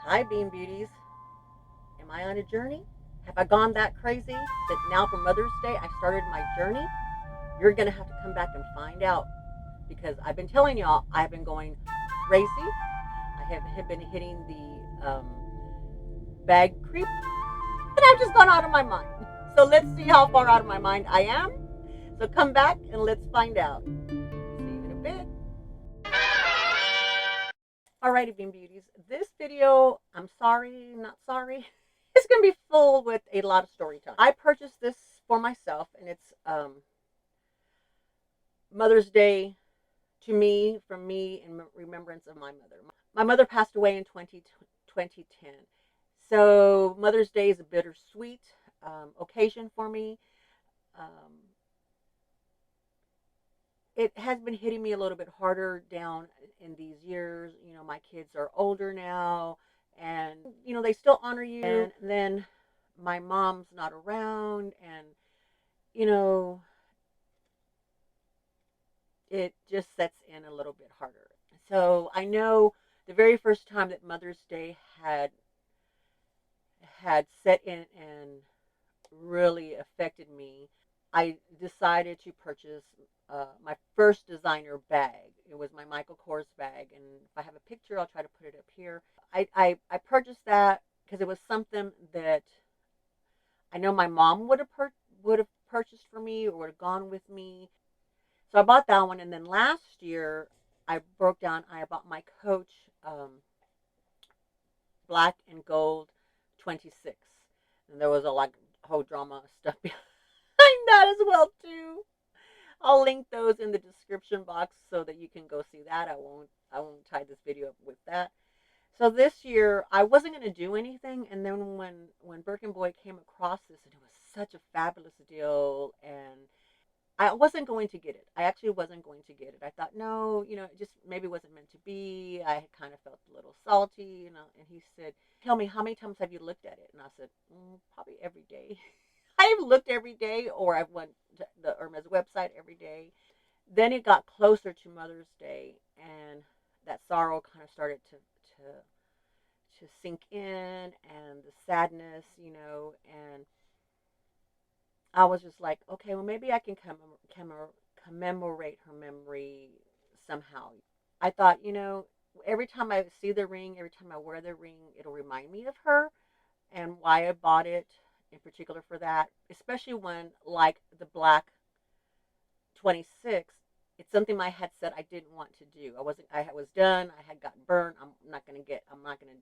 Hi, Bean Beauties. Am I on a journey? Have I gone that crazy that now for Mother's Day I started my journey? You're going to have to come back and find out because I've been telling y'all I've been going crazy. I have been hitting the bag creep and I've just gone out of my mind. So let's see how far out of my mind I am. So come back and let's find out. See you in a bit. Alrighty, Bean Beauties. This video, I'm sorry, not sorry. It's going to be full with a lot of story time. I purchased this for myself, and it's Mother's Day to me, from me, in remembrance of my mother. My mother passed away in 2010. So Mother's Day is a bittersweet occasion for me. It has been hitting me a little bit harder down in these years. You know, my kids are older now, and you know, they still honor you. And then my mom's not around, and you know, it just sets in a little bit harder. So I know the very first time that Mother's Day had set in and really affected me, I decided to purchase my first designer bag. It was my Michael Kors bag, and if I have a picture, I'll try to put it up here. I purchased that because it was something that I know my mom would have purchased for me or would have gone with me. So I bought that one, and then last year I broke down. I bought my Coach black and gold 26, and there was a whole drama stuff behind that as well too. I'll link those in the description box so that you can go see that. I won't tie this video up with that. So this year I wasn't going to do anything, and then when Birkin Boy came across this, and it was such a fabulous deal, and I wasn't going to get it. I actually wasn't going to get it. I thought, no, you know, it just maybe wasn't meant to be. I kind of felt a little salty, you know. And he said, "Tell me, how many times have you looked at it?" And I said, "Probably every day." I've looked every day, or I've went to the Hermes website every day. Then it got closer to Mother's Day, and that sorrow kind of started to sink in, and the sadness, you know, and I was just like, okay, well, maybe I can commemorate her memory somehow. I thought, you know, every time I see the ring, every time I wear the ring, it'll remind me of her and why I bought it in particular for that, especially when, like the black 26, it's something I had said I didn't want to do. I was done. I had gotten burned. I'm not going to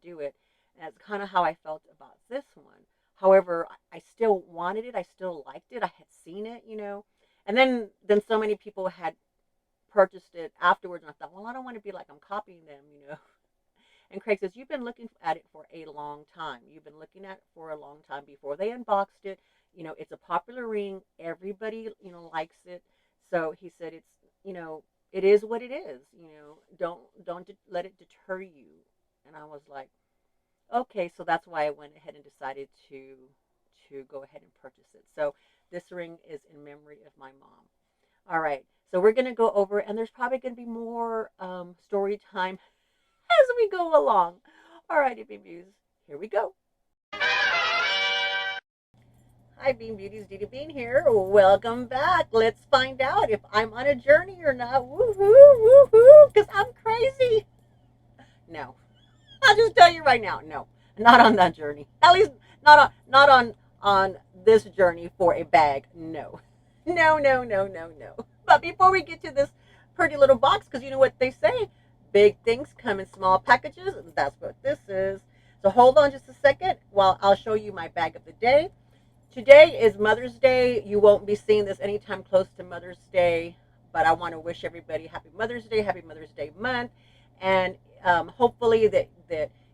do it. And that's kind of how I felt about this one. However, I still wanted it. I still liked it. I had seen it, you know. And then so many people had purchased it afterwards, and I thought, well, I don't want to be like I'm copying them, you know. And Craig says, you've been looking at it for a long time. You've been looking at it for a long time before they unboxed it. You know, it's a popular ring. Everybody, you know, likes it. So he said, it's, you know, it is what it is. You know, don't let it deter you. And I was like, okay, so that's why I went ahead and decided to go ahead and purchase it. So this ring is in memory of my mom. All right, so we're going to go over, and there's probably going to be more story time as we go along. All righty, Bean Beauties, here we go. Hi, Bean Beauties, Dee Bean here. Welcome back. Let's find out if I'm on a journey or not. Woohoo, woohoo, because I'm crazy. No, I'll just tell you right now, no, not on that journey. At least not on this journey for a bag. No, no, no, no, no, no. But before we get to this pretty little box, because you know what they say, big things come in small packages. That's what this is. So hold on just a second while I'll show you my bag of the day. Today is Mother's Day. You won't be seeing this anytime close to Mother's Day, but I want to wish everybody Happy Mother's Day, Happy Mother's Day month, and hopefully that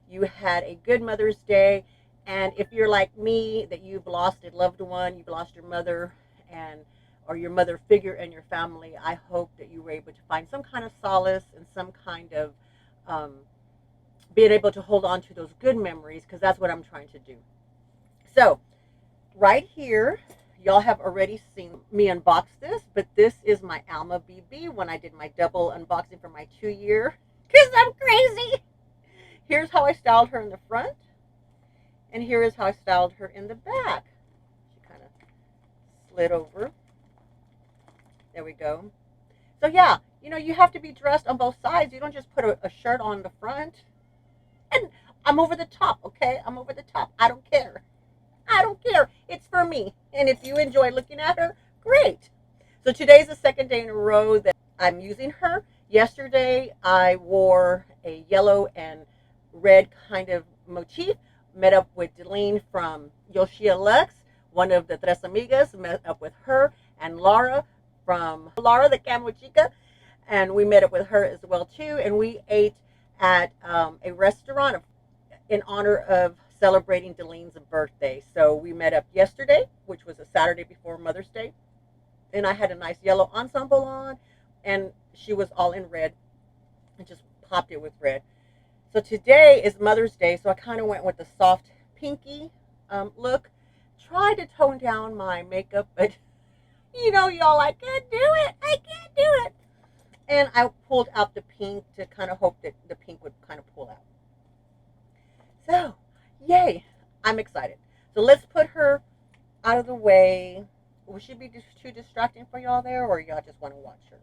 you had a good Mother's Day. And if you're like me, that you've lost a loved one, you've lost your mother and or your mother figure in your family, I hope that you were able to find some kind of solace and some kind of being able to hold on to those good memories, because that's what I'm trying to do. So right here, y'all have already seen me unbox this, but this is my Alma BB when I did my double unboxing for my 2-year, because I'm crazy. here's how I styled her in the front, and here is how I styled her in the back. She kind of slid over. There we go. So yeah, you know, you have to be dressed on both sides. You don't just put a shirt on the front. And I'm over the top, okay? I'm over the top. I don't care. I don't care. It's for me. And if you enjoy looking at her, great. So today's the second day in a row that I'm using her. Yesterday, I wore a yellow and red kind of motif. Met up with Deleen from Yoshia Lux, one of the Tres Amigas. Met up with her and Laura from Laura the Camo Chica. And we met up with her as well, too. And we ate at a restaurant in honor of celebrating Deleen's birthday. So we met up yesterday, which was a Saturday before Mother's Day. And I had a nice yellow ensemble on, and she was all in red. I just popped it with red. So today is Mother's Day, so I kind of went with the soft pinky look. Tried to tone down my makeup, but you know, y'all, I can't do it. I can't do it. And I pulled out the pink to kind of hope that the pink would kind of pull out. So, yay. I'm excited. So let's put her out of the way. Will she be too distracting for y'all there, or y'all just want to watch her?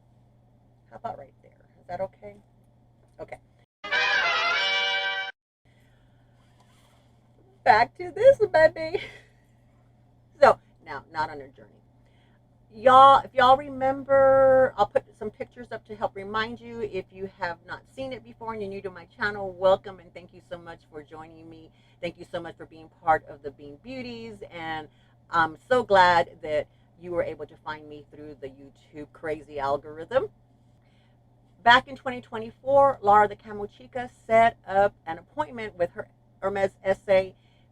How about right there? Is that okay? Okay. Back to this, baby. So, now, not on her journey. Y'all, if y'all remember, I'll put some pictures up to help remind you. If you have not seen it before and you're new to my channel, welcome, and thank you so much for joining me. Thank you so much for being part of the Bean Beauties, and I'm so glad that you were able to find me through the YouTube crazy algorithm. Back in 2024, Laura the Camo Chica set up an appointment with her Hermes SA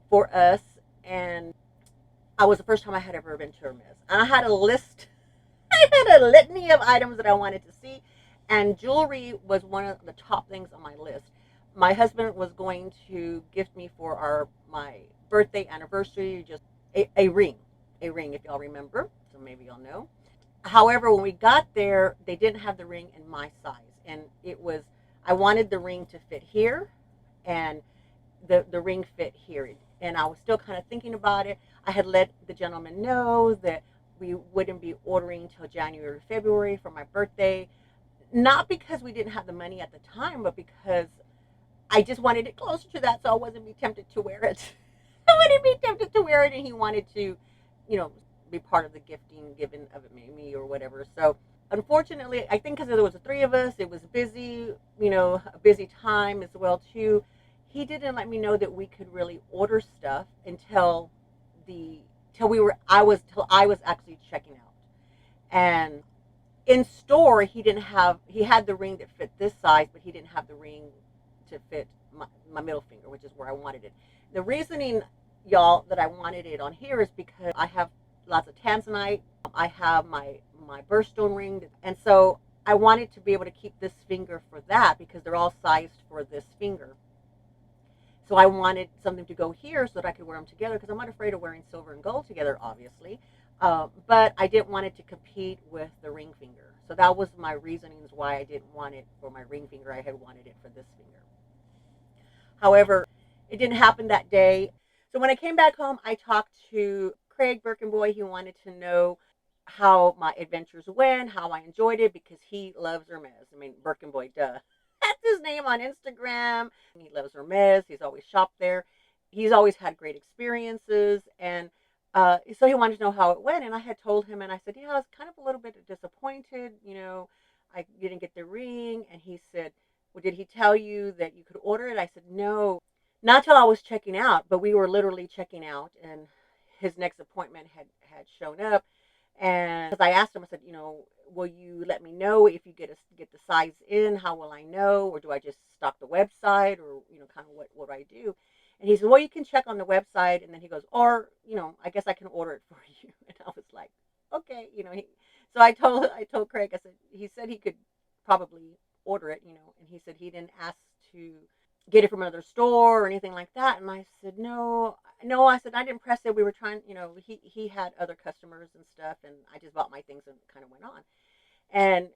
for us, and I was the first time I had ever been to Hermes. And I had a list, I had a litany of items that I wanted to see, and jewelry was one of the top things on my list. My husband was going to gift me for my birthday anniversary just a ring, if y'all remember, so maybe y'all know. However, when we got there, they didn't have the ring in my size, and I wanted the ring to fit here, and the ring fit here, and I was still kind of thinking about it. I had let the gentleman know that we wouldn't be ordering till January, February for my birthday, not because we didn't have the money at the time, but because I just wanted it closer to that, so I wasn't be tempted to wear it. I wouldn't be tempted to wear it, and he wanted to, you know, be part of the gifting given of it, me or whatever. So unfortunately, I think because there was the three of us, it was busy, you know, a busy time as well too. He didn't let me know that we could really order stuff until I was actually checking out. And in store, he had the ring that fit this size, but he didn't have the ring to fit my middle finger, which is where I wanted it. The reasoning, y'all, that I wanted it on here is because I have lots of tanzanite. I have my birthstone ring, and so I wanted to be able to keep this finger for that because they're all sized for this finger. So I wanted something to go here so that I could wear them together, because I'm not afraid of wearing silver and gold together, obviously. But I didn't want it to compete with the ring finger. So that was my reasonings why I didn't want it for my ring finger. I had wanted it for this finger. However, it didn't happen that day. So when I came back home, I talked to Craig Birkenboy. He wanted to know how my adventures went, how I enjoyed it, because he loves Hermes. I mean, Birkenboy, duh. That's his name on Instagram. He loves Hermes. He's always shopped there. He's always had great experiences. And so he wanted to know how it went. And I had told him, and I said, yeah, I was kind of a little bit disappointed. You know, I didn't get the ring. And he said, well, did he tell you that you could order it? I said, no, not till I was checking out. But we were literally checking out, and his next appointment had shown up. And because I asked him, I said, you know, will you let me know if you get the size in? How will I know? Or do I just stock the website? Or, you know, kind of what do I do? And he said, well, you can check on the website. And then he goes, or, you know, I guess I can order it for you. And I was like, okay, you know. So I told Craig, I said, he said he could probably order it, you know. And he said he didn't ask to get it from another store or anything like that. And I said, no, I said, I didn't press it. We were trying, you know, he had other customers and stuff, and I just bought my things and kind of went on. And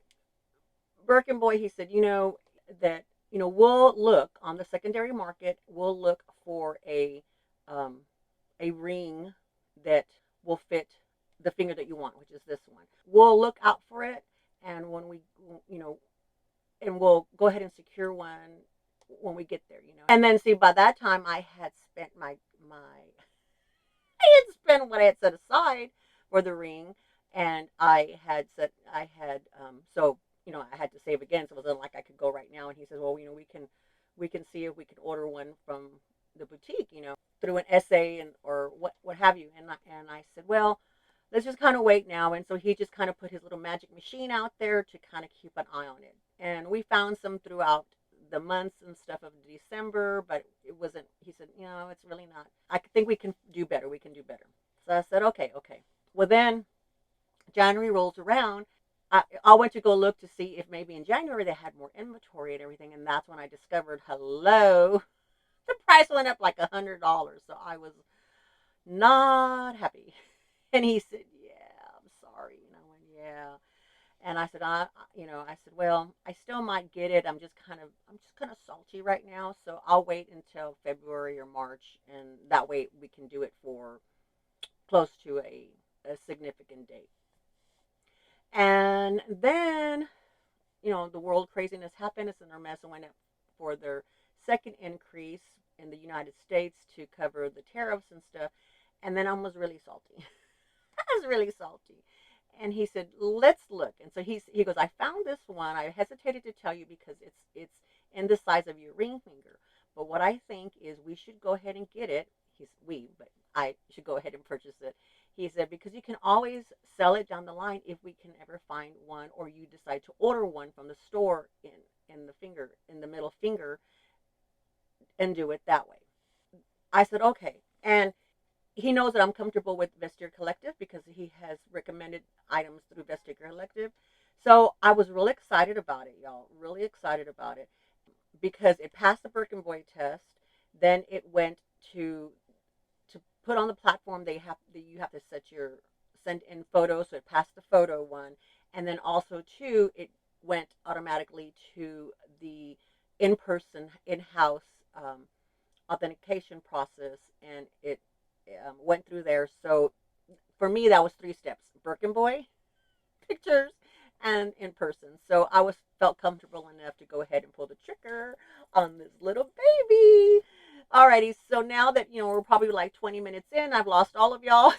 Birkenboy, he said, you know, that, we'll look on the secondary market. We'll look for um, a ring that will fit the finger that you want, which is this one. We'll look out for it, and when we, you know, and we'll go ahead and secure one when we get there. And then see, by that time, I had spent I had spent what I had set aside for the ring, and I had so I had to save again, so it wasn't like I could go right now. And he said, well, we can see if we can order one from the boutique, through an essay and or what have you. And I said, well, let's just kind of wait now. And so he just kind of put his little magic machine out there to kind of keep an eye on it. And we found some throughout the months and stuff of December, but it wasn't. He said, it's really not. I think we can do better. We can do better. So I said, okay. Well, then January rolls around. I went to go look to see if maybe in January they had more inventory and everything, and that's when I discovered, hello, the price went up like $100. So I was not happy. And he said, yeah, I'm sorry. And I went, yeah. And I said, I said, well, I still might get it. I'm just kind of salty right now. So I'll wait until February or March. And that way we can do it for close to a significant date. And then, the world craziness happened. It's in Hermes and went up for their second increase in the United States to cover the tariffs and stuff. And then I was really salty. I was really salty. And he said, let's look. And so he goes, I found this one. I hesitated to tell you because it's in the size of your ring finger. But what I think is we should go ahead and get it. But I should go ahead and purchase it. He said, because you can always sell it down the line if we can ever find one, or you decide to order one from the store in the middle finger, and do it that way. I said, okay. And he knows that I'm comfortable with Vestiaire Collective because he has recommended items through Vestiaire Collective. So I was really excited about it, y'all. Really excited about it because it passed the Birkin Boy test. Then it went to put on the platform. You have to send in photos, so it passed the photo one, and then also too it went automatically to the in-house authentication process, and it went through there. So for me, that was 3 steps: Birkin Boy, pictures, and in person. So I felt comfortable enough to go ahead and pull the trigger on this little baby. Alrighty, so now that we're probably like 20 minutes in, I've lost all of y'all.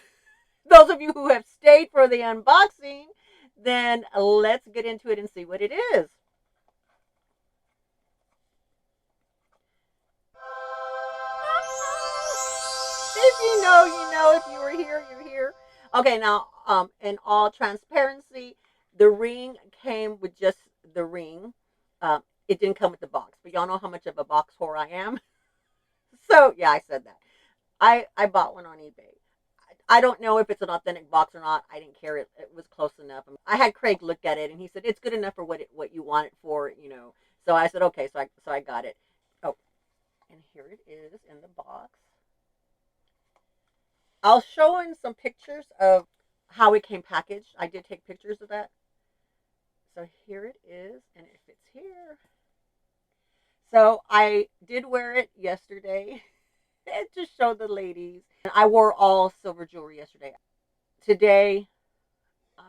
Those of you who have stayed for the unboxing, then let's get into it and see what it is. If you know, you know. If you were here, you're here. Okay, now, in all transparency, the ring came with just the ring. It didn't come with the box, but y'all know how much of a box whore I am. So yeah, I said that. I bought one on eBay. I don't know if it's an authentic box or not. I didn't care. It was close enough. I had Craig look at it, and he said it's good enough for what you want it for. So I said okay. So I got it. Oh, and here it is in the box. I'll show in some pictures of how it came packaged. I did take pictures of that. So here it is, and it fits here. So I did wear it yesterday to show the ladies. And I wore all silver jewelry yesterday. Today,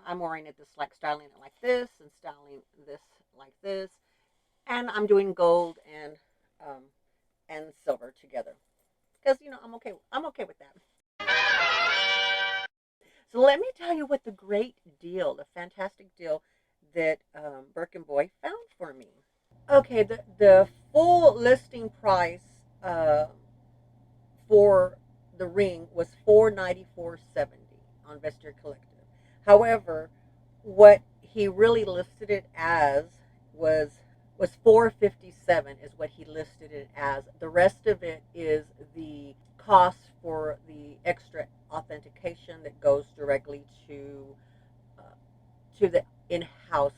I'm wearing it styling it like this, and styling this like this. And I'm doing gold and silver together. Because, I'm okay with that. So let me tell you what the fantastic deal that Birkin Boy found for me. Okay, the full listing price for the ring was $494.70 on Vestiaire Collective. However, what he really listed it as was $457 is what he listed it as. The rest of it is the cost for the extra authentication that goes directly to the in-house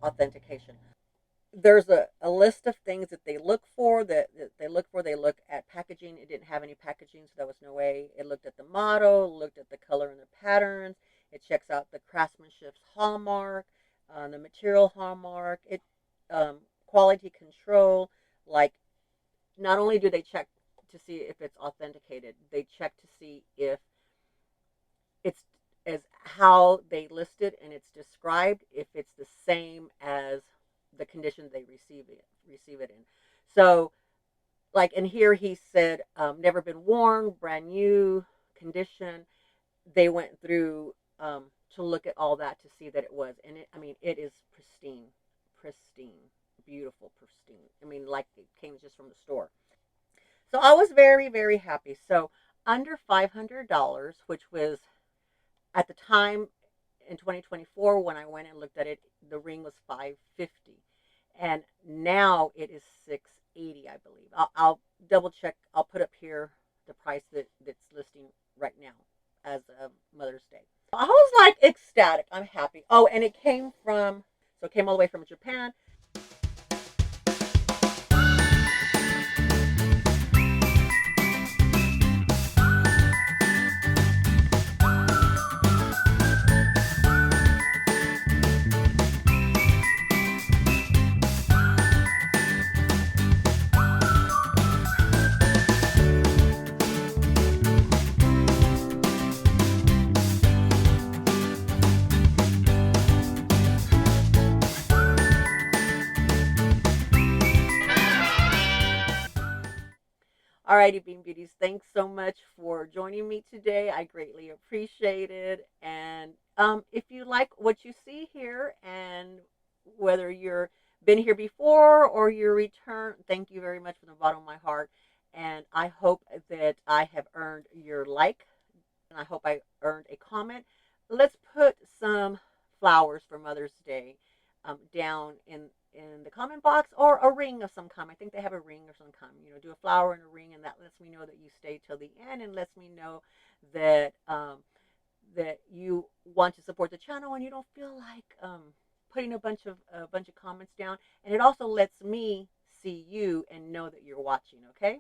authentication. There's a list of things that they look for. They look at packaging. It didn't have any packaging, so there was no way. It looked at the motto, looked at the color and the patterns. It checks out the craftsmanship's hallmark, the material hallmark. It quality control. Like, not only do they check to see if it's authenticated, they check to see if it's as how they listed and it's described, if it's the same as the condition they receive it in. So, like in here, he said, never been worn, brand new condition. They went through to look at all that to see that it was, and it, I mean, it is pristine, pristine, beautiful, pristine. I mean, like it came just from the store. So I was very, very happy. So under $500, which was at the time in 2024 when I went and looked at it, the ring was 550, and now it is 680, I believe. I'll double check. I'll put up here the price that's listing right now as of Mother's Day. I was like ecstatic. I'm happy. Oh, and it came from, so it came all the way from Japan. Alrighty, Bean Beauties, thanks so much for joining me today. I greatly appreciate it. And if you like what you see here, and whether you're been here before or you return, thank you very much from the bottom of my heart. And I hope that I have earned your like, and I hope I earned a comment. Let's put some flowers for Mother's Day down in the comment box, or a ring of some kind. I think they have a ring of some kind. You know, do a flower and a ring, and that lets me know that you stayed till the end, and lets me know that that you want to support the channel, and you don't feel like putting a bunch of comments down. And it also lets me see you and know that you're watching. Okay.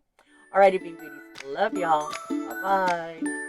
Alrighty, Bean Beauties. Love y'all. Bye bye.